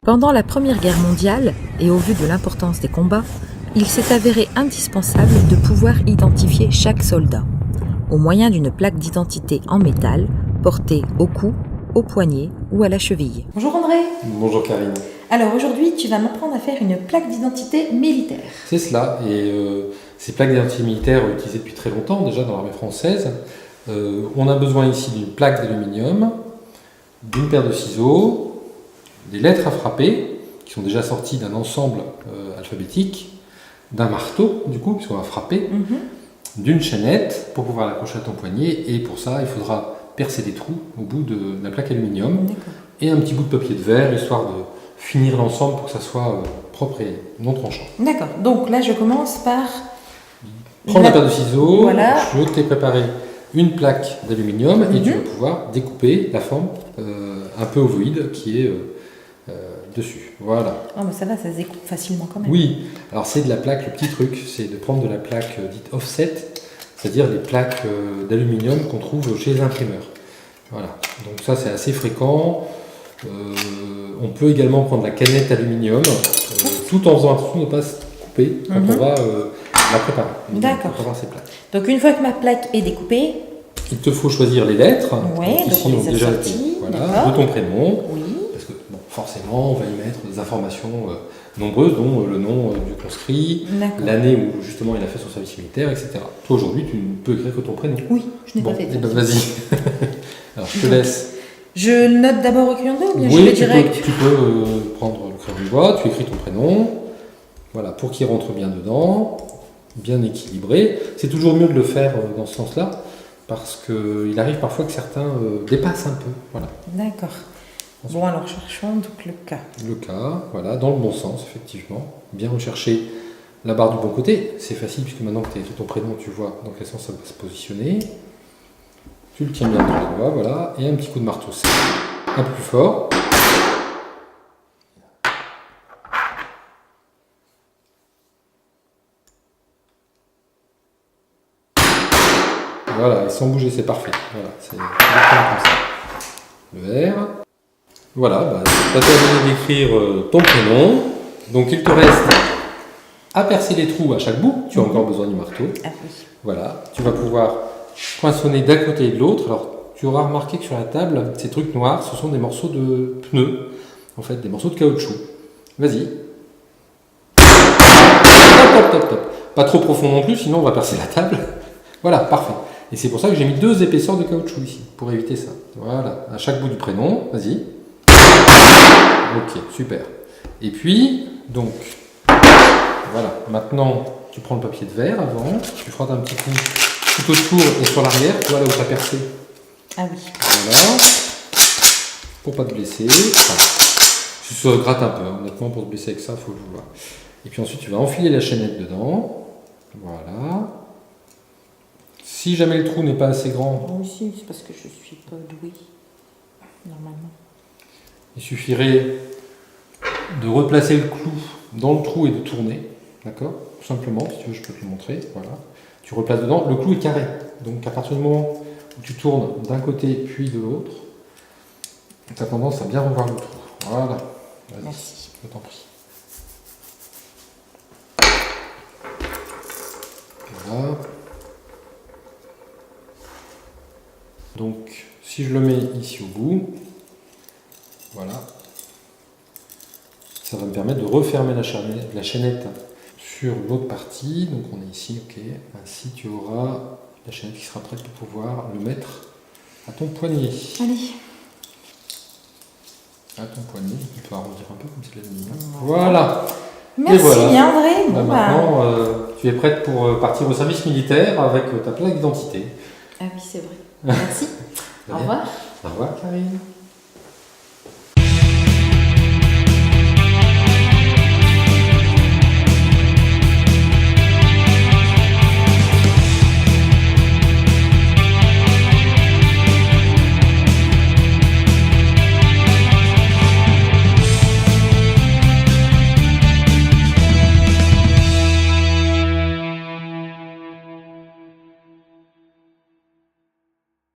Pendant la Première Guerre mondiale, et au vu de l'importance des combats, il s'est avéré indispensable de pouvoir identifier chaque soldat, au moyen d'une plaque d'identité en métal, portée au cou, au poignet ou à la cheville. Bonjour André. Bonjour Karine. Alors aujourd'hui, tu vas m'apprendre à faire une plaque d'identité militaire. C'est cela, et ces plaques d'identité militaire utilisées depuis très longtemps déjà dans l'armée française. On a besoin ici d'une plaque d'aluminium, d'une paire de ciseaux, des lettres à frapper, qui sont déjà sorties d'un ensemble alphabétique, d'un marteau, du coup, puisqu'on va frapper, d'une chaînette pour pouvoir l'accrocher à ton poignet, et pour ça, il faudra percer des trous au bout de la plaque aluminium, et un petit bout de papier de verre, histoire de finir l'ensemble pour que ça soit propre et non tranchant. D'accord, donc là je commence par... Prends la paire de ciseaux, voilà. Je t'ai préparé une plaque d'aluminium, et tu vas pouvoir découper la forme un peu ovoïde qui est dessus. Voilà. Oh mais ça va, ça se découpe facilement quand même. Oui, alors c'est de la plaque, le petit truc, c'est de prendre de la plaque dite offset, c'est-à-dire les plaques d'aluminium qu'on trouve chez les imprimeurs. Voilà, donc ça c'est assez fréquent. On peut également prendre la canette aluminium, tout en faisant attention de ne pas se couper quand on va la préparer. D'accord. Pour avoir ces plaques. Donc une fois que ma plaque est découpée, il te faut choisir les lettres, ouais, donc ici donc on ont les a déjà sorties, été, voilà, d'accord. de ton prénom, oui. parce que bon, forcément on va y mettre des informations nombreuses, dont le nom du conscrit, l'année où justement il a fait son service militaire, etc. Toi aujourd'hui tu ne peux écrire que ton prénom. Oui, je n'ai pas fait Eh ça. ben, vas-y. Alors je te laisse. Je note d'abord au crayon de bois ou bien Oui, je vais direct tu peux prendre le crayon de bois, tu écris ton prénom, voilà, pour qu'il rentre bien dedans, bien équilibré. C'est toujours mieux de le faire dans ce sens-là, parce qu'il arrive parfois que certains dépassent un peu. Voilà. D'accord. Bon alors cherchons donc le cas. Le cas, voilà, dans le bon sens, effectivement. Bien rechercher la barre du bon côté. C'est facile, puisque maintenant que tu as écrit ton prénom, tu vois dans quel sens ça va se positionner. Tu le tiens bien entre les doigts, voilà, et un petit coup de marteau sec. Un peu plus fort. Voilà, et sans bouger, c'est parfait. Voilà, c'est exactement comme ça. Le R. Voilà, bah, tu as terminé d'écrire ton prénom. Donc il te reste à percer les trous à chaque bout. Tu as encore besoin du marteau. Ah oui. Voilà, tu vas pouvoir poinçonner d'un côté et de l'autre. Alors, tu auras remarqué que sur la table, ces trucs noirs, ce sont des morceaux de pneus. En fait, des morceaux de caoutchouc. Vas-y. Top, top, top, top. Pas trop profond non plus, sinon on va percer la table. Voilà, parfait. Et c'est pour ça que j'ai mis 2 épaisseurs de caoutchouc ici, pour éviter ça. Voilà, à chaque bout du prénom, vas-y. Ok, super. Et puis, donc, voilà, maintenant, tu prends le papier de verre avant, tu frottes un petit coup tout autour et sur l'arrière, tu vois là où tu as percé. Ah oui. Voilà, pour pas te blesser. Enfin, tu se grattes un peu, hein. Honnêtement, pour te blesser avec ça, il faut le vouloir. Et puis ensuite, tu vas enfiler la chaînette dedans. Voilà. Si jamais le trou n'est pas assez grand, Moi aussi, c'est parce que je suis pas douée, normalement. il suffirait de replacer le clou dans le trou et de tourner. D'accord? Tout simplement, si tu veux, je peux te le montrer. Voilà. Tu replaces dedans. Le clou est carré. Donc à partir du moment où tu tournes d'un côté puis de l'autre, tu as tendance à bien revoir le trou. Voilà. Vas-y. Merci. Je t'en prie. Voilà. Donc, si je le mets ici au bout, voilà, ça va me permettre de refermer la chaînette sur l'autre partie. Donc, on est ici, ok. Ainsi, tu auras la chaînette qui sera prête pour pouvoir le mettre à ton poignet. Allez. À ton poignet, tu peux arrondir un peu comme c'est l'aluminium. Voilà. Merci et voilà. André. Bon, Maintenant, tu es prête pour partir au service militaire avec ta plaque d'identité. Ah oui, c'est vrai. Merci. Au revoir. Au revoir, Karine.